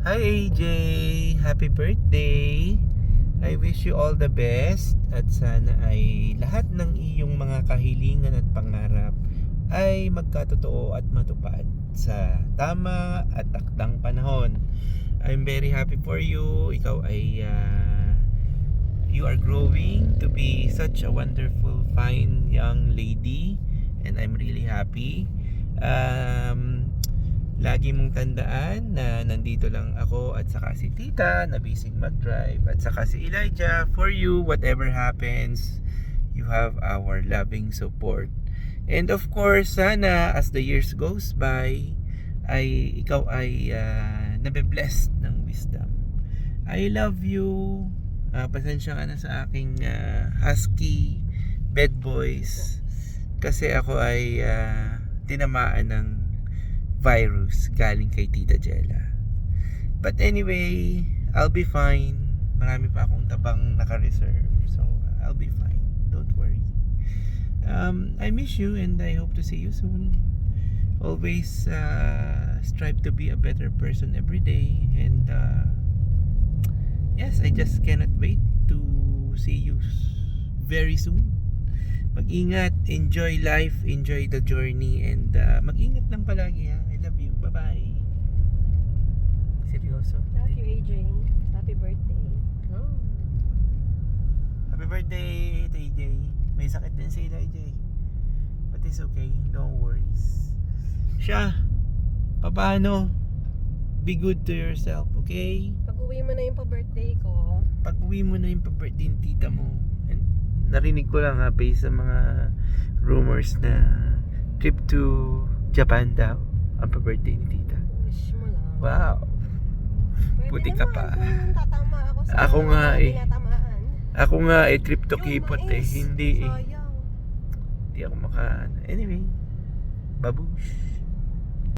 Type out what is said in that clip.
Hi AJ! Happy birthday! I wish you all the best at sana ay lahat ng iyong mga kahilingan at pangarap ay magkatotoo at matupad sa tama at takdang panahon. I'm very happy for you. Ikaw ay you are growing to be such a wonderful, fine young lady and I'm really happy. Lagi mong tandaan na nandito lang ako at saka si Tita na busy mag-drive at saka si Elijah for you. Whatever happens, you have our loving support. And of course, sana as the years goes by ay ikaw ay nabe-blessed ng wisdom. I love you. Pasensya ka na sa aking husky bed boys kasi ako ay tinamaan ng virus galing kay Tita Jella. But anyway, I'll be fine. Marami pa akong tabang naka-reserve. So, I'll be fine. Don't worry. I miss you and I hope to see you soon. Always strive to be a better person every day. And yes, I just cannot wait to see you very soon. Mag-ingat, enjoy life, enjoy the journey, and mag-ingat lang palagi ha. I love you, bye-bye. Seryoso. Love you, AJ. Happy birthday. Oh. Happy birthday, AJ. May sakit din si AJ. But it's okay, don't worry. Siya, paano? Be good to yourself, okay? Pag-uwi mo na yung pa-birthday ko. Pag-uwi mo na yung pa-birthday ng tita mo, narinig ko lang ha, based sa mga rumors na trip to Japan daw ang pa-birthday ni tita. Wish mo lang. Wow. Pwede Puti ka naman pa. kung tatama ako sa Ako nga eh. tinatamaan. Ako nga trip to Yun, Kipot eh. mais. Hindi eh. Sayang. Hindi ako maka... Anyway. Babush.